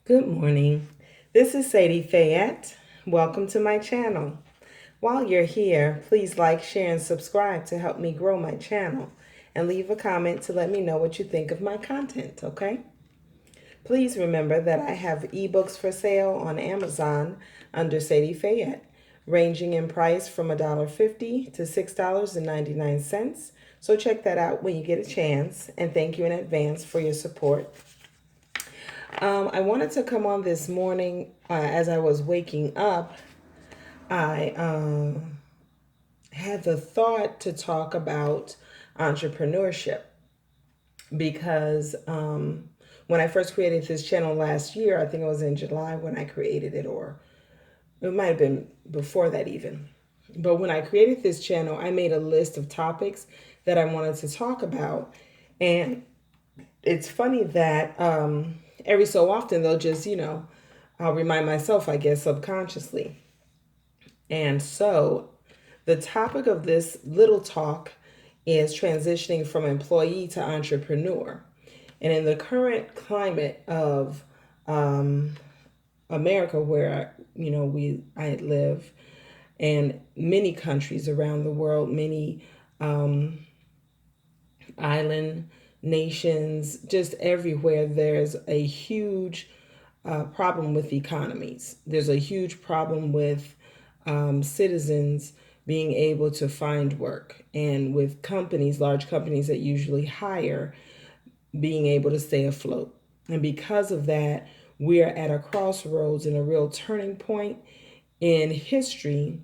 Good morning. This is Sadi Phayet. Welcome to my channel. While you're here, please like, share, and subscribe to help me grow my channel. And leave a comment to let me know what you think of my content, okay? Please remember that I have ebooks for sale on Amazon under Sadi Phayet, ranging in price from $1.50 to $6.99. So check that out when you get a chance. And thank you in advance for your support. I wanted to come on this morning as I was waking up. I had the thought to talk about entrepreneurship because when I first created this channel last year, I think it was in July when I created it, or it might have been before that even. But when I created this channel, I made a list of topics that I wanted to talk about. And it's funny that every so often they'll just, I'll remind myself, I guess, subconsciously. And so the topic of this little talk is transitioning from employee to entrepreneur. And in the current climate of America, where I live, and many countries around the world, many island nations, just everywhere, there's a huge problem with economies. There's a huge problem with citizens being able to find work, and with companies, large companies that usually hire, being able to stay afloat. And because of that, we're at a crossroads and a real turning point in history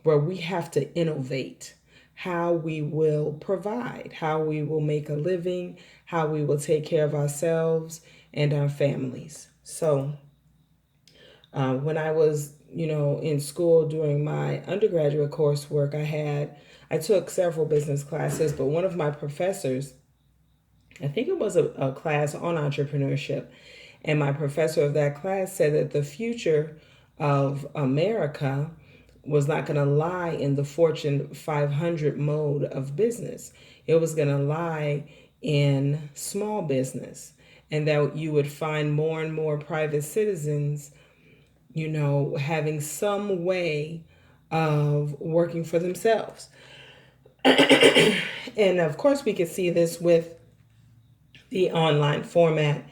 where we have to innovate how we will provide, how we will make a living, how we will take care of ourselves and our families. So when I was, in school during my undergraduate coursework, I took several business classes, but one of my professors, I think it was a class on entrepreneurship, and my professor of that class said that the future of America was not going to lie in the Fortune 500 mode of business. It was going to lie in small business, and that you would find more and more private citizens, having some way of working for themselves. And of course, we can see this with the online format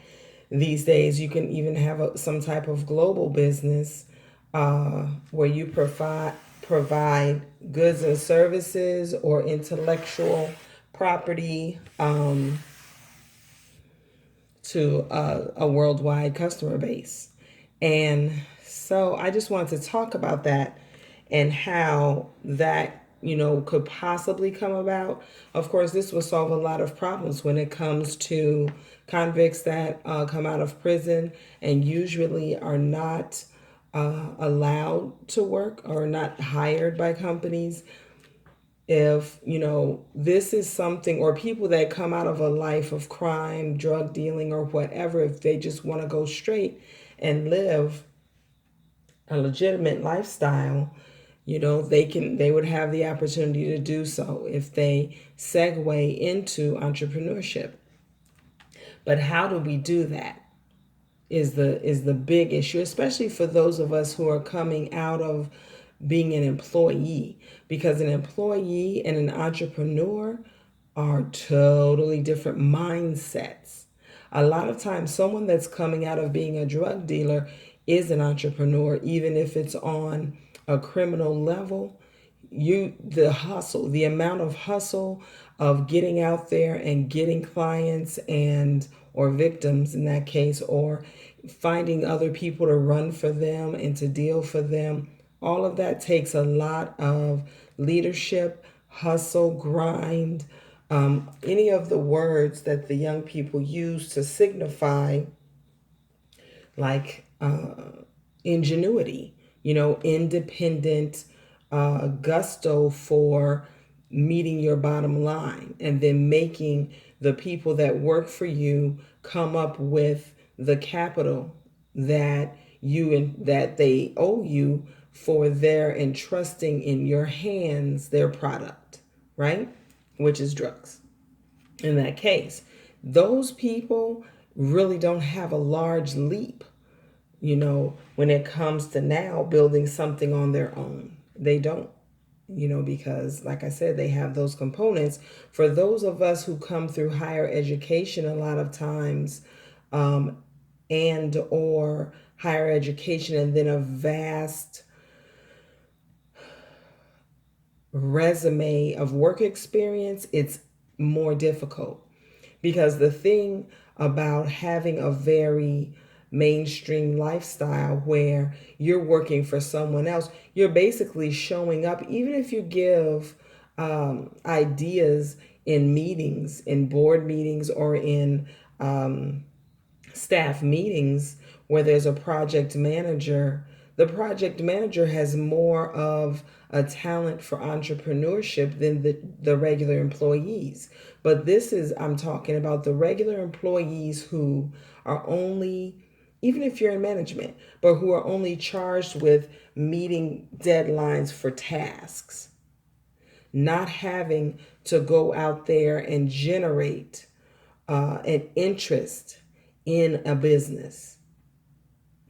these days. You can even have some type of global business where you provide goods and services or intellectual property to a worldwide customer base. And so I just wanted to talk about that and how that, could possibly come about. Of course, this will solve a lot of problems when it comes to convicts that come out of prison and usually are not allowed to work or not hired by companies. If, this is something, or people that come out of a life of crime, drug dealing, or whatever, if they just want to go straight and live a legitimate lifestyle, they would have the opportunity to do so if they segue into entrepreneurship. But how do we do that is the big issue, especially for those of us who are coming out of being an employee, because an employee and an entrepreneur are totally different mindsets. A lot of times, someone that's coming out of being a drug dealer is an entrepreneur, even if it's on a criminal level. The hustle, the amount of hustle of getting out there and getting clients or victims in that case, or finding other people to run for them and to deal for them. All of that takes a lot of leadership, hustle, grind, any of the words that the young people use to signify, like ingenuity, independent, gusto for meeting your bottom line, and then making the people that work for you come up with the capital that they owe you for their entrusting in your hands their product, right? Which is drugs. In that case, those people really don't have a large leap when it comes to now building something on their own. They don't, because like I said, they have those components. For those of us who come through higher education, a lot of times, um, and or higher education and then a vast resume of work experience, it's more difficult. Because the thing about having a very mainstream lifestyle where you're working for someone else, you're basically showing up, even if you give ideas in meetings, in board meetings, or in staff meetings where there's a project manager. The project manager has more of a talent for entrepreneurship than the regular employees. But this is, I'm talking about the regular employees who are only, even if you're in management, but who are only charged with meeting deadlines for tasks, not having to go out there and generate an interest in a business.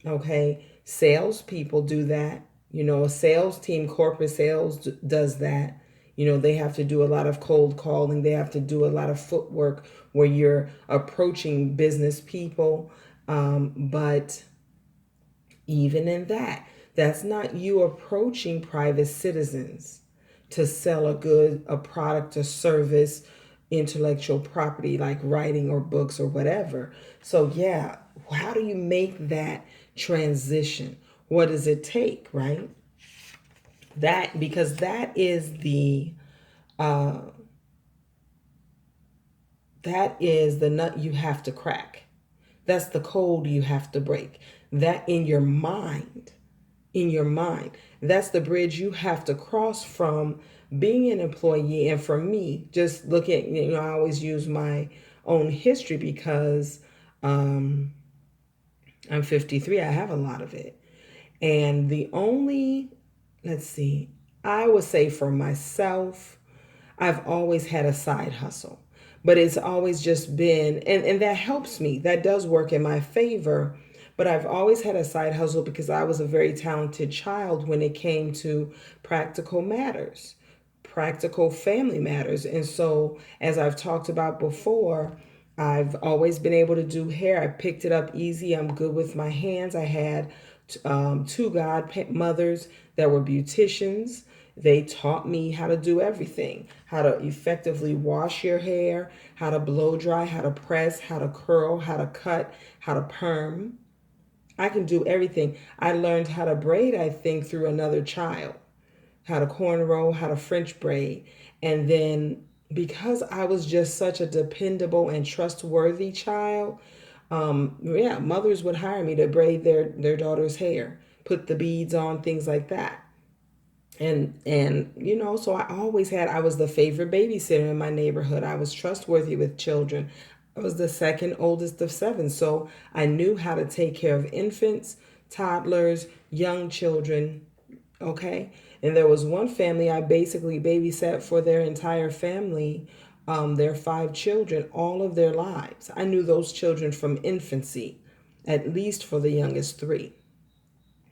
Okay, salespeople do that. A sales team, corporate sales does that. They have to do a lot of cold calling. They have to do a lot of footwork where you're approaching business people. But even in that, that's not you approaching private citizens to sell a good, a product, a service, intellectual property like writing or books or whatever. So, yeah, how do you make that transition? What does it take, right? Because uh, that is the nut you have to crack. That's the code you have to break. That in your mind. That's the bridge you have to cross from being an employee. And for me, just look at, I always use my own history because um, I'm 53. I have a lot of it. And let's see, I would say for myself, I've always had a side hustle, but it's always just been, and that helps me. That does work in my favor. But I've always had a side hustle because I was a very talented child when it came to practical matters, practical family matters. And so, as I've talked about before, I've always been able to do hair. I picked it up easy. I'm good with my hands. I had two godmothers that were beauticians. They taught me how to do everything, how to effectively wash your hair, how to blow dry, how to press, how to curl, how to cut, how to perm. I can do everything. I learned how to braid, I think, through another child, how to cornrow, how to French braid. And then because I was just such a dependable and trustworthy child, yeah, mothers would hire me to braid their daughter's hair, put the beads on, things like that. And so I was the favorite babysitter in my neighborhood. I was trustworthy with children. I was the second oldest of seven, so I knew how to take care of infants, toddlers, young children. Okay. And there was one family I basically babysat for their entire family, their five children, all of their lives. I knew those children from infancy, at least for the youngest three.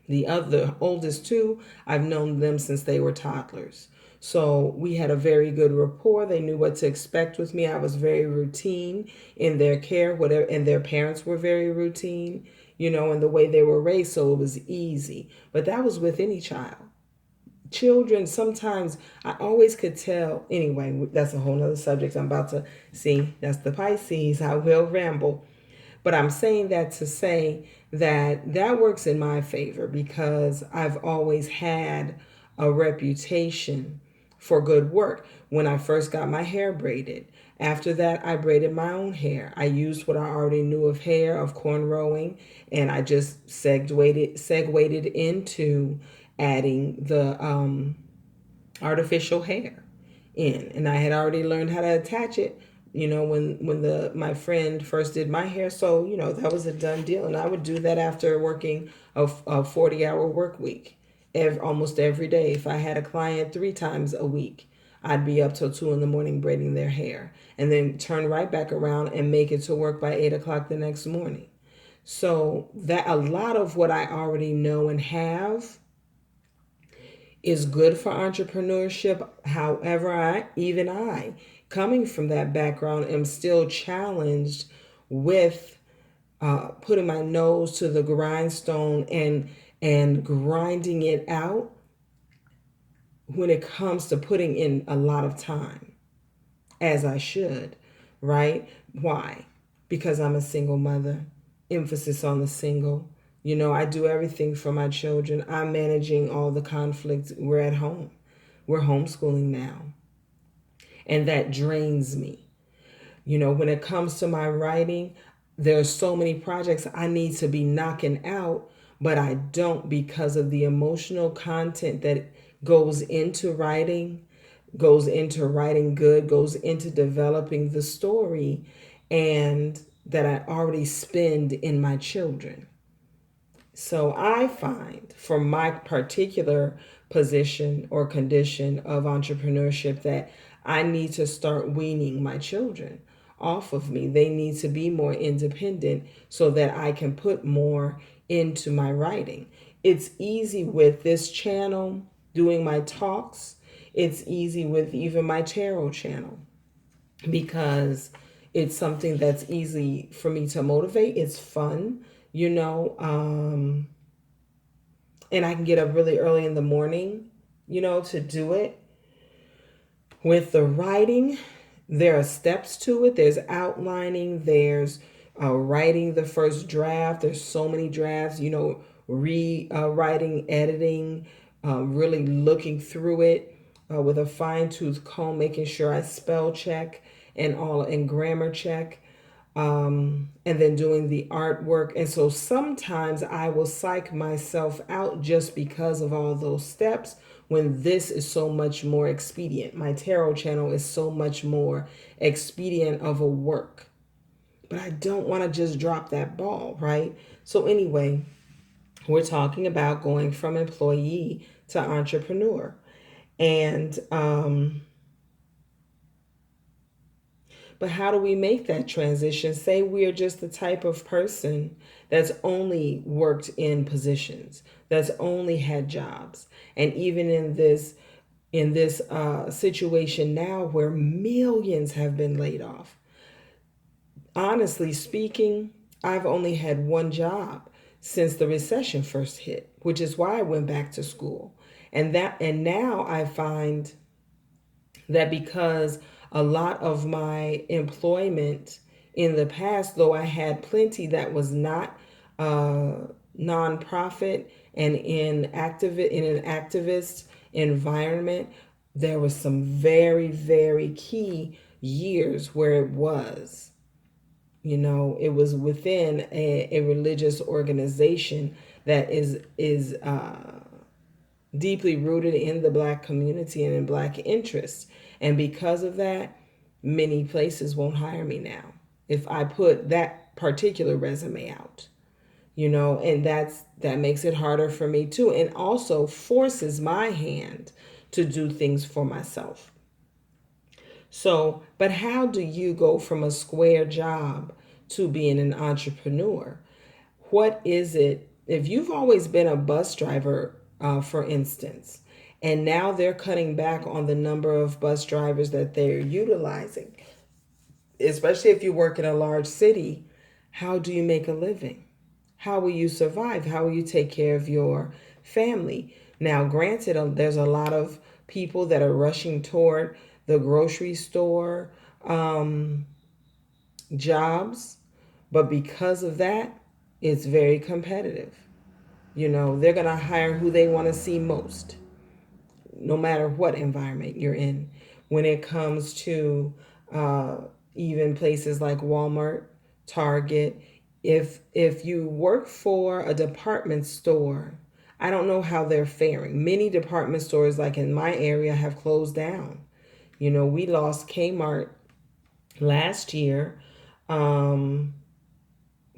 The other oldest two, I've known them since they were toddlers. So we had a very good rapport. They knew what to expect with me. I was very routine in their care, whatever, and their parents were very routine, in the way they were raised. So it was easy. But that was with any child. Children, sometimes I always could tell. Anyway, that's a whole nother subject. I'm about to see. That's the Pisces. I will ramble. But I'm saying that to say that works in my favor because I've always had a reputation for good work. When I first got my hair braided, after that, I braided my own hair. I used what I already knew of hair, of cornrowing, and I just segued into adding the artificial hair in, and I had already learned how to attach it. When the my friend first did my hair, so that was a done deal, and I would do that after working a 40-hour work week, almost every day. If I had a client 3 times a week, I'd be up till 2 in the morning braiding their hair, and then turn right back around and make it to work by 8 o'clock the next morning. So that a lot of what I already know and have is good for entrepreneurship. However, I, coming from that background, am still challenged with putting my nose to the grindstone and grinding it out when it comes to putting in a lot of time, as I should, right? Why? Because I'm a single mother. Emphasis on the single. You know, I do everything for my children. I'm managing all the conflicts. We're at home. We're homeschooling now. And that drains me. You know, when it comes to my writing, there are so many projects I need to be knocking out, but I don't because of the emotional content that goes into writing, good, goes into developing the story, and that I already spend in my children. So I find for my particular position or condition of entrepreneurship that I need to start weaning my children off of me. They need to be more independent so that I can put more into my writing. It's easy with this channel doing my talks. It's easy with even my tarot channel because it's something that's easy for me to motivate. It's fun, you know. And I can get up really early in the morning, you know, to do it. With the writing, there are steps to it. There's outlining, there's writing the first draft. There's so many drafts, you know, rewriting, editing, really looking through it with a fine tooth comb, making sure I spell check and grammar check, and then doing the artwork. And so sometimes I will psych myself out just because of all those steps when this is so much more expedient. My tarot channel is so much more expedient of a work. But I don't want to just drop that ball, right? So, anyway, we're talking about going from employee to entrepreneur. And but how do we make that transition? Say we're just the type of person that's only worked in positions, that's only had jobs. And even in this situation now where millions have been laid off, honestly speaking, I've only had one job since the recession first hit, which is why I went back to school. And now I find that because a lot of my employment in the past, though I had plenty that was not nonprofit and in an activist environment, there was some very, very key years where it was. You know, it was within a religious organization that is deeply rooted in the Black community and in Black interests. And because of that, many places won't hire me now if I put that particular resume out. You know, and that makes it harder for me too, and also forces my hand to do things for myself. So, but how do you go from a square job to being an entrepreneur? What is it? If you've always been a bus driver, for instance, and now they're cutting back on the number of bus drivers that they're utilizing, especially if you work in a large city, how do you make a living? How will you survive? How will you take care of your family? Now, granted, there's a lot of people that are rushing toward the grocery store jobs, but because of that, it's very competitive. You know, they're going to hire who they want to see most, no matter what environment you're in. When it comes to uh, even places like Walmart, Target, if you work for a department store, I don't know how they're faring. Many department stores, like in my area, have closed down. You know, we lost Kmart last year, um,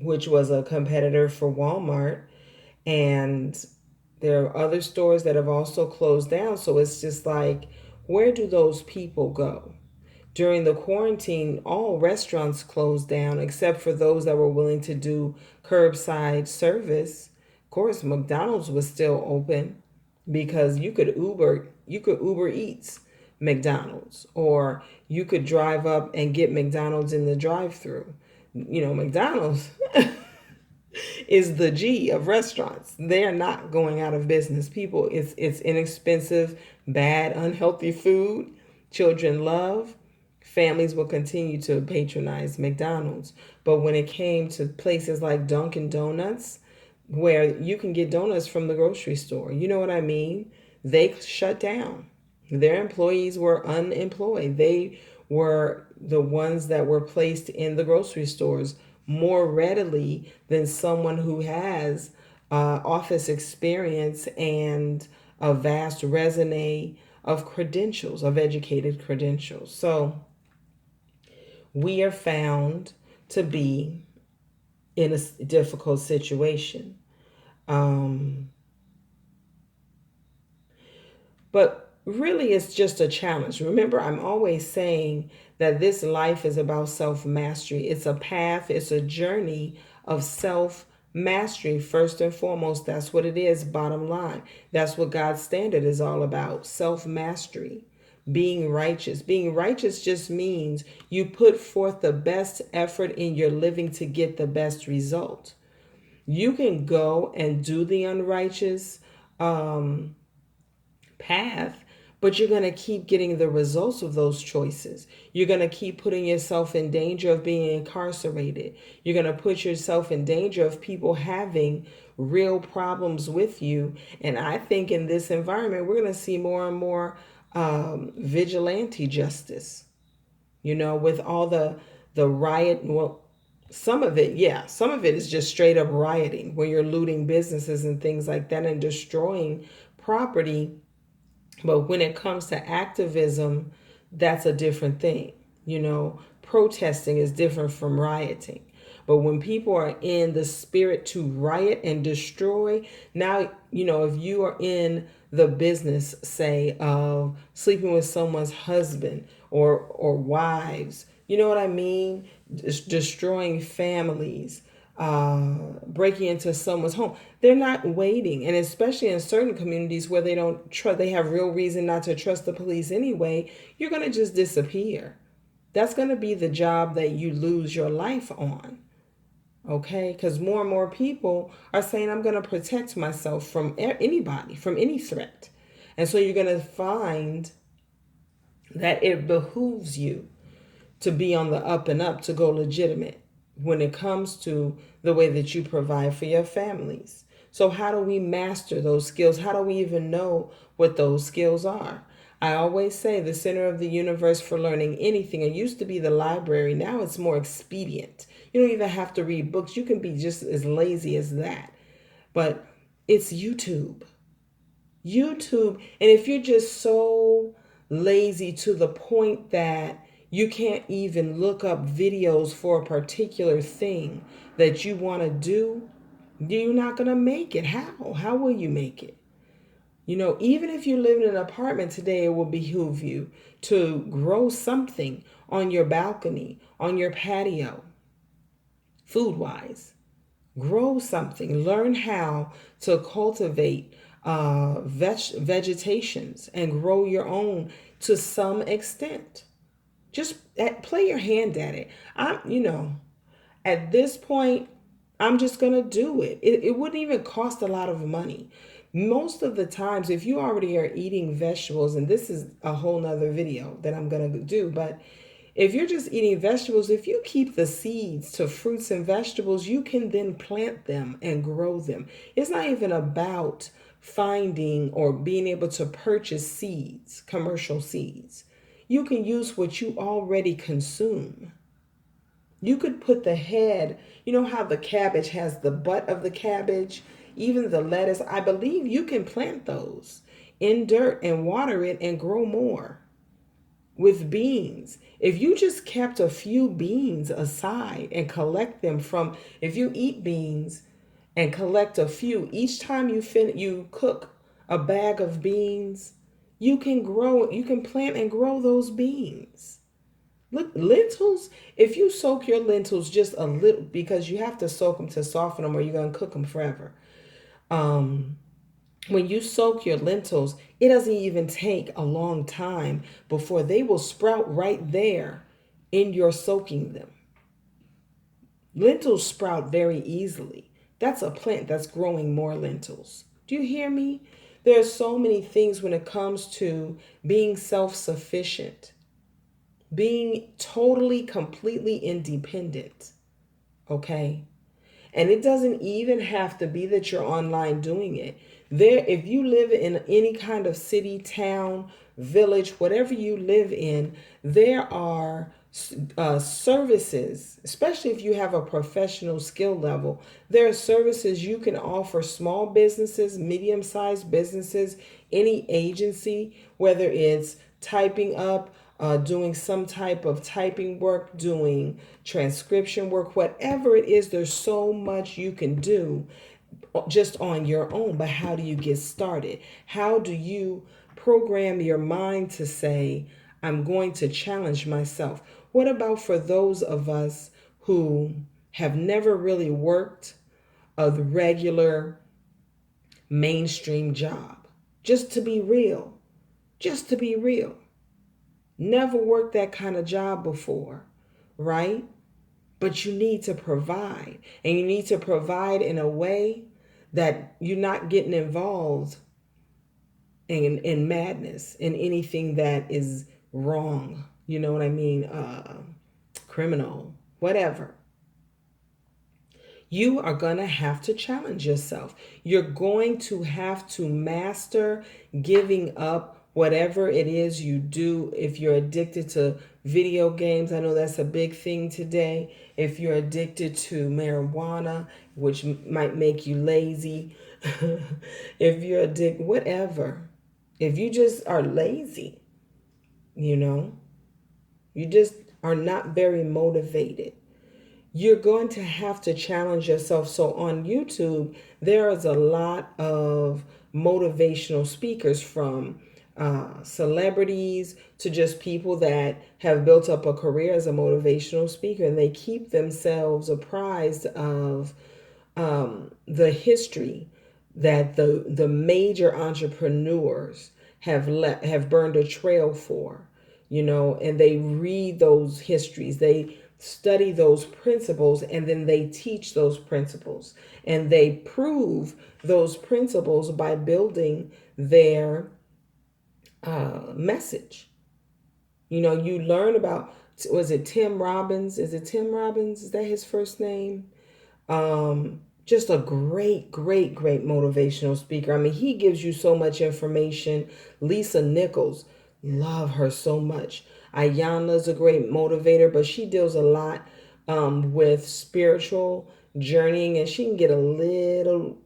which was a competitor for Walmart. And there are other stores that have also closed down. So it's just like, where do those people go? During the quarantine, all restaurants closed down except for those that were willing to do curbside service. Of course, McDonald's was still open because you could Uber Eats McDonald's, or you could drive up and get McDonald's in the drive-through. McDonald's is the G of restaurants. They're not going out of business. People, it's inexpensive, bad, unhealthy food. Children love. Families will continue to patronize McDonald's. But when it came to places like Dunkin' Donuts, where you can get donuts from the grocery store, you know what I mean? They shut down. Their employees were unemployed. They were the ones that were placed in the grocery stores more readily than someone who has office experience and a vast resume of credentials, of educated credentials. So we are found to be in a difficult situation. Um, but really, it's just a challenge. Remember, I'm always saying that this life is about self mastery. It's a path, it's a journey of self mastery. First and foremost, that's what it is, bottom line. That's what God's standard is all about, self mastery. Being righteous. Being righteous just means you put forth the best effort in your living to get the best result. You can go and do the unrighteous um, path, but you're going to keep getting the results of those choices. You're going to keep putting yourself in danger of being incarcerated. You're going to put yourself in danger of people having real problems with you. And I think in this environment, we're going to see more and more vigilante justice, with all the riot. Well, some of it, yeah, some of it is just straight up rioting, where you're looting businesses and things like that and destroying property. But when it comes to activism, that's a different thing. Protesting is different from rioting. But when people are in the spirit to riot and destroy, now, if you are in the business, say, of sleeping with someone's husband or wives, you know what I mean? Destroying families, breaking into someone's home. They're not waiting, and especially in certain communities where they don't trust, they have real reason not to trust the police anyway. You're going to just disappear. That's going to be the job that you lose your life on. Okay, because more and more people are saying, I'm going to protect myself from anybody, from any threat. And so you're going to find that it behooves you to be on the up and up, to go legitimate when it comes to the way that you provide for your families. So how do we master those skills? How do we even know what those skills are? I always say the center of the universe for learning anything. It used to be the library. Now it's more expedient. You don't even have to read books. You can be just as lazy as that. But it's YouTube. YouTube. And if you're just so lazy to the point that you can't even look up videos for a particular thing that you want to do, you're not going to make it. How? How will you make it? Even if you live in an apartment today, it will behoove you to grow something on your balcony, on your patio, food wise. Grow something. Learn how to cultivate vegetations and grow your own to some extent. Just play your hand at it. At this point, I'm just going to do it. It wouldn't even cost a lot of money. Most of the times, if you already are eating vegetables, and this is a whole nother video that I'm going to do, but if you're just eating vegetables, if you keep the seeds to fruits and vegetables, you can then plant them and grow them. It's not even about finding or being able to purchase seeds, commercial seeds. You can use what you already consume. You could put the head, you know how the cabbage has the butt of the cabbage, even the lettuce. I believe you can plant those in dirt and water it and grow more. With beans, if you just kept a few beans aside and collect them from, if you eat beans and collect a few, each time you cook a bag of beans, you can plant and grow those beans. Look, lentils, if you soak your lentils just a little, because you have to soak them to soften them or you're going to cook them forever. Um, when you soak your lentils, it doesn't even take a long time before they will sprout right there in your soaking them. Lentils sprout very easily. That's a plant that's growing more lentils. Do you hear me? There are so many things when it comes to being self sufficient, being totally, completely independent. Okay? And it doesn't even have to be that you're online doing it. There, if you live in any kind of city, town, village, whatever you live in, there are services, especially if you have a professional skill level. There are services you can offer small businesses, medium sized businesses, any agency, whether it's typing up, doing some type of typing work, doing transcription work, whatever it is, there's so much you can do just on your own. But how do you get started? How do you program your mind to say, I'm going to challenge myself? What about for those of us who have never really worked a regular mainstream job? Just to be real, just to be real. Never worked that kind of job before, right? But you need to provide. And you need to provide in a way that you're not getting involved in madness, in anything that is wrong. You know what I mean? Criminal, whatever. You are going to have to challenge yourself. You're going to have to master giving up whatever it is you do. If you're addicted to video games, I know that's a big thing today. If you're addicted to marijuana, which might make you lazy, if you're addicted, whatever. If you just are lazy, you know, you just are not very motivated, you're going to have to challenge yourself. So on YouTube, there is a lot of motivational speakers, from celebrities to just people that have built up a career as a motivational speaker, and they keep themselves apprised of the history that the major entrepreneurs have burned a trail for, you know, and they read those histories, they study those principles, and then they teach those principles, and they prove those principles by building their message. You know, you learn about, was it Tim Robbins? Is it Tim Robbins? Is that his first name? Just a great, great, great motivational speaker. I mean, he gives you so much information. Lisa Nichols, love her so much. Ayana's a great motivator, but she deals a lot with spiritual journeying, and she can get a little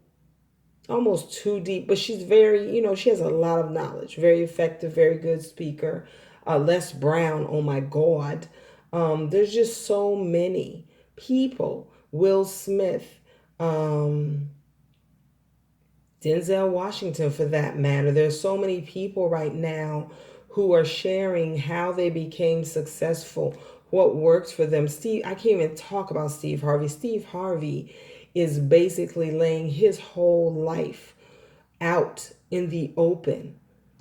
almost too deep, but she's very, you know, she has a lot of knowledge, very effective, very good speaker. Les Brown, oh my God. There's just so many people. Will Smith, Denzel Washington, for that matter. There's so many people right now who are sharing how they became successful, what works for them. I can't even talk about Steve Harvey. Steve Harvey is basically laying his whole life out in the open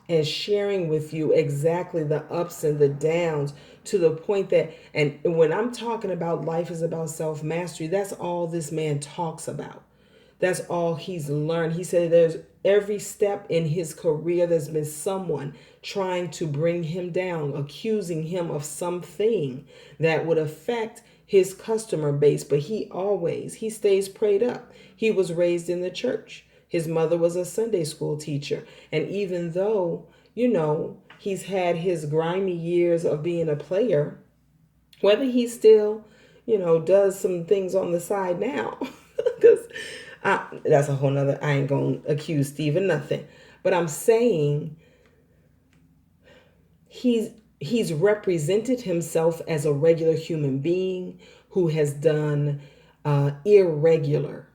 and sharing with you exactly the ups and the downs, to the point that, and when I'm talking about life is about self mastery, that's all this man talks about. That's all he's learned. He said there's every step in his career, there's been someone trying to bring him down, accusing him of something that would affect his customer base. But he stays prayed up. He was raised in the church. His mother was a Sunday school teacher. And even though, you know, he's had his grimy years of being a player, whether he still, you know, does some things on the side now, because that's a whole nother, I ain't gonna accuse Steve of nothing. But I'm saying he's represented himself as a regular human being who has done irregular,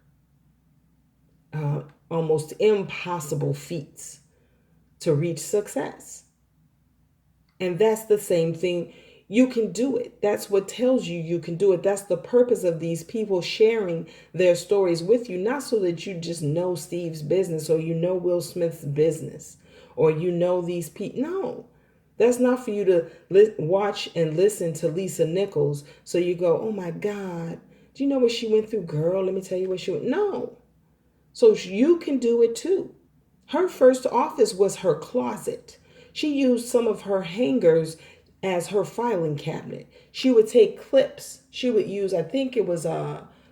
almost impossible feats to reach success. And that's the same thing. You can do it. That's what tells you you can do it. That's the purpose of these people sharing their stories with you, not so that you just know Steve's business or you know Will Smith's business or you know these people. No, that's not for you to watch and listen to Lisa Nichols so you go, oh my God, do you know what she went through? Girl, let me tell you what she went. No. So you can do it too. Her first office was her closet. She used some of her hangers as her filing cabinet. She would take clips. She would use, I think it was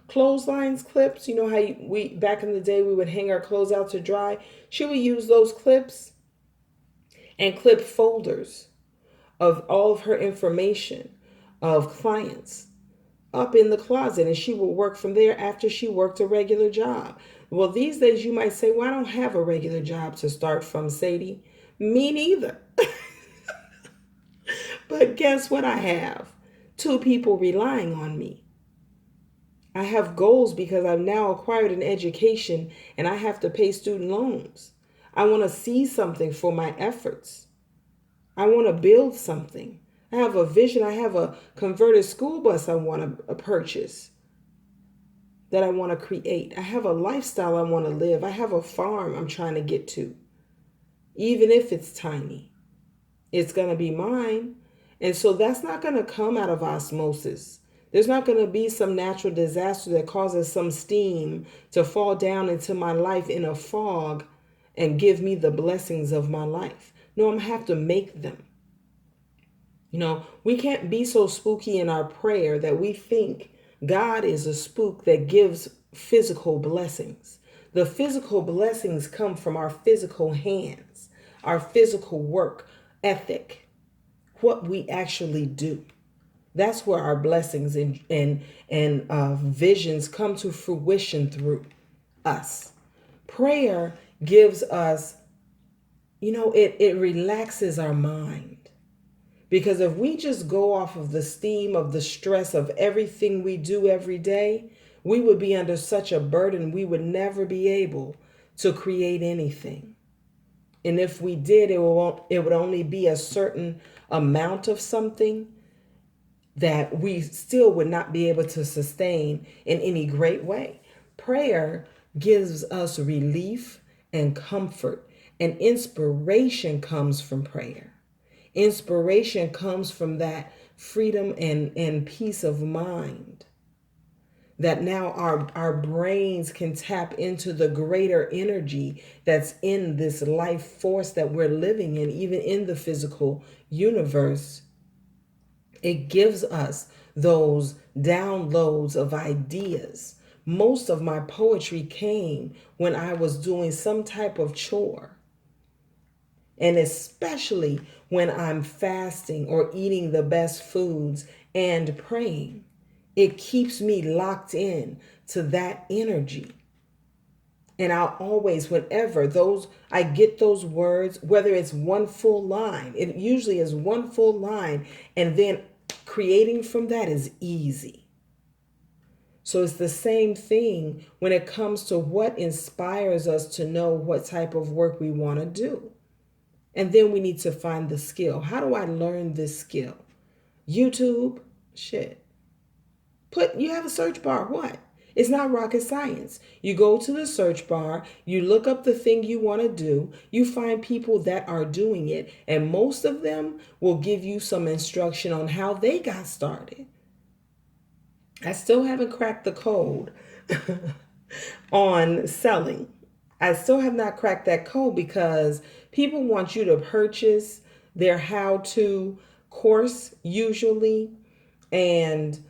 clotheslines clips. You know how we back in the day we would hang our clothes out to dry. She would use those clips and clip folders of all of her information of clients up in the closet, and she would work from there after she worked a regular job. Well, these days you might say, well, I don't have a regular job to start from, Sadie. Me neither. But guess what I have? Two people relying on me. I have goals because I've now acquired an education and I have to pay student loans. I want to see something for my efforts. I want to build something. I have a vision. I have a converted school bus I want to purchase, that I want to create. I have a lifestyle I want to live. I have a farm I'm trying to get to. Even if it's tiny, it's going to be mine. And so that's not going to come out of osmosis. There's not going to be some natural disaster that causes some steam to fall down into my life in a fog and give me the blessings of my life. No, I'm going to have to make them. You know, we can't be so spooky in our prayer that we think God is a spook that gives physical blessings. The physical blessings come from our physical hands, our physical work ethic, what we actually do. That's where our blessings and visions come to fruition through us. Prayer gives us, it relaxes our mind. Because if we just go off of the steam of the stress of everything we do every day, we would be under such a burden, we would never be able to create anything. And if we did, it would only be a certain amount of something that we still would not be able to sustain in any great way. Prayer gives us relief and comfort, and inspiration comes from prayer. Inspiration comes from that freedom and peace of mind. That now our brains can tap into the greater energy that's in this life force that we're living in, even in the physical universe. It gives us those downloads of ideas. Most of my poetry came when I was doing some type of chore. And especially when I'm fasting or eating the best foods and praying, it keeps me locked in to that energy. And I'll always, whenever I get those words, whether it's one full line, it usually is one full line, and then creating from that is easy. So it's the same thing when it comes to what inspires us to know what type of work we want to do. And then we need to find the skill. How do I learn this skill? YouTube? Shit. You have a search bar. What? It's not rocket science. You go to the search bar, you look up the thing you want to do, you find people that are doing it, and most of them will give you some instruction on how they got started. I still haven't cracked the code on selling. I still have not cracked that code because people want you to purchase their how-to course usually, and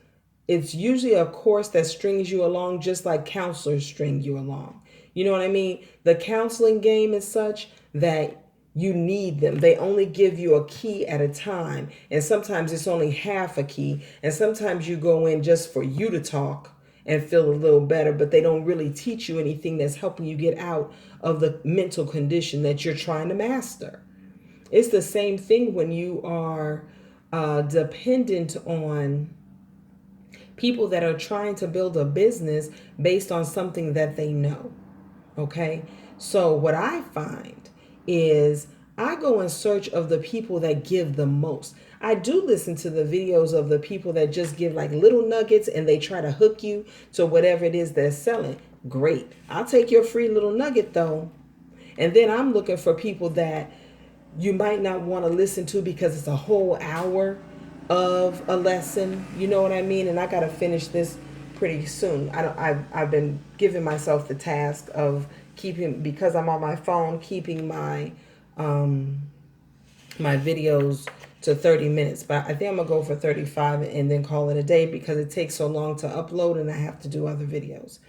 it's usually a course that strings you along just like counselors string you along. You know what I mean? The counseling game is such that you need them. They only give you a key at a time, and sometimes it's only half a key, and sometimes you go in just for you to talk and feel a little better, but they don't really teach you anything that's helping you get out of the mental condition that you're trying to master. It's the same thing when you are dependent on people that are trying to build a business based on something that they know. Okay? So what I find is I go in search of the people that give the most. I do listen to the videos of the people that just give like little nuggets and they try to hook you to whatever it is they're selling. Great. I'll take your free little nugget though. And then I'm looking for people that you might not want to listen to because it's a whole hour of a lesson. You know what I mean? And I got to finish this pretty soon. I've been giving myself the task of keeping, because I'm on my phone, keeping my videos to 30 minutes. But I think I'm going to go for 35 and then call it a day because it takes so long to upload and I have to do other videos.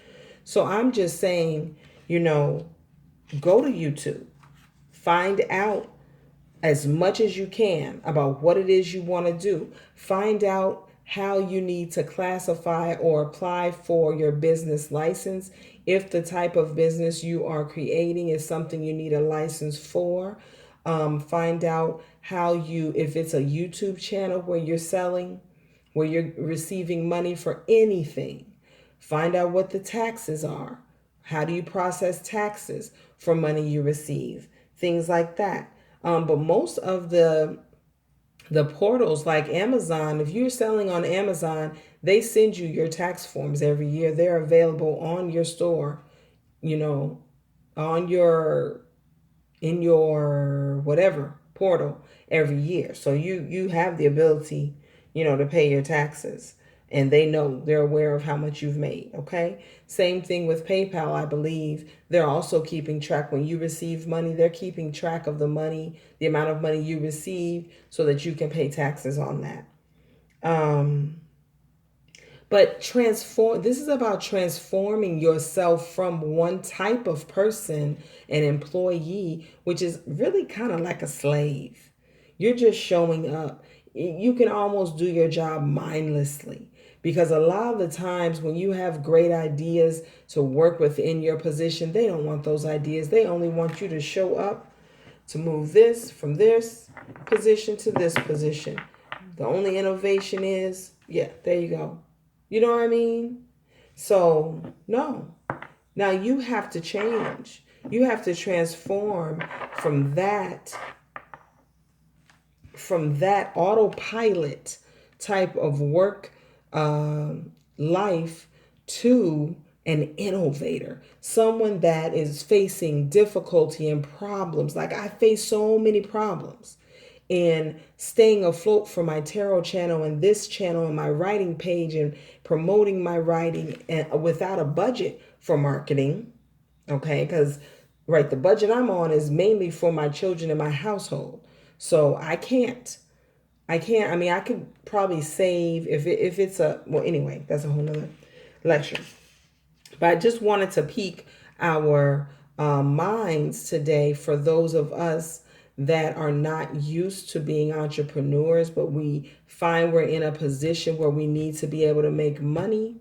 So I'm just saying, go to YouTube, find out as much as you can about what it is you want to do. Find out how you need to classify or apply for your business license. If the type of business you are creating is something you need a license for, find out if it's a YouTube channel where you're selling, where you're receiving money for anything, find out what the taxes are. How do you process taxes for money you receive? Things like that. But most of the portals like Amazon, if you're selling on Amazon, they send you your tax forms every year. They're available on your store, on your in your whatever portal every year. So you have the ability, to pay your taxes. And they're aware of how much you've made. Okay. Same thing with PayPal. I believe they're also keeping track when you receive money. They're keeping track of the money, the amount of money you receive so that you can pay taxes on that. But this is about transforming yourself from one type of person, an employee, which is really kind of like a slave. You're just showing up. You can almost do your job mindlessly because a lot of the times when you have great ideas to work within your position, they don't want those ideas. They only want you to show up to move this from this position to this position. The only innovation is, yeah, there you go. You know what I mean? So, no. Now you have to change. You have to transform from that autopilot type of work life to an innovator, someone that is facing difficulty and problems. Like I face so many problems in staying afloat for my tarot channel and this channel and my writing page and promoting my writing without a budget for marketing. Okay, because the budget I'm on is mainly for my children and my household. So I can't. I mean, I could probably save if it's anyway, that's a whole nother lecture. But I just wanted to pique our minds today for those of us that are not used to being entrepreneurs, but we find we're in a position where we need to be able to make money.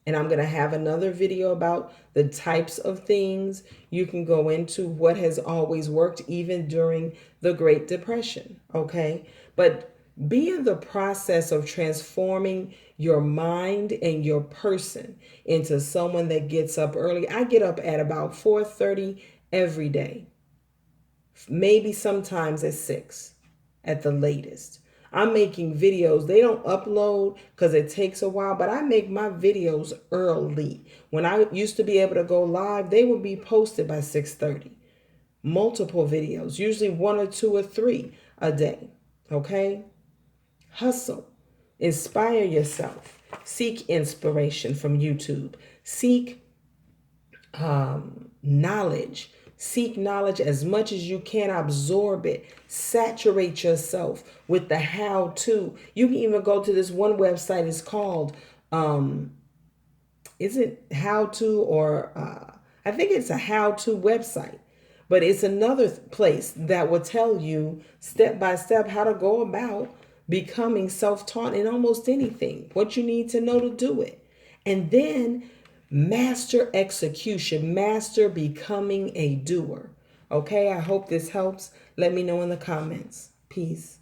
And I'm going to have another video about the types of things you can go into, what has always worked, even during the Great Depression. Okay. But be in the process of transforming your mind and your person into someone that gets up early. I get up at about 4:30 every day, maybe sometimes at 6 at the latest. I'm making videos. They don't upload because it takes a while, but I make my videos early. When I used to be able to go live, they would be posted by 6:30. Multiple videos, usually 1 or 2 or 3 a day. Okay? Hustle. Inspire yourself. Seek inspiration from YouTube. Seek knowledge. Seek knowledge as much as you can. Absorb it. Saturate yourself with the how-to. You can even go to this one website. It's called, is it how-to or I think it's a how-to website. But it's another place that will tell you step by step how to go about becoming self-taught in almost anything, what you need to know to do it. And then master execution, master becoming a doer. Okay, I hope this helps. Let me know in the comments. Peace.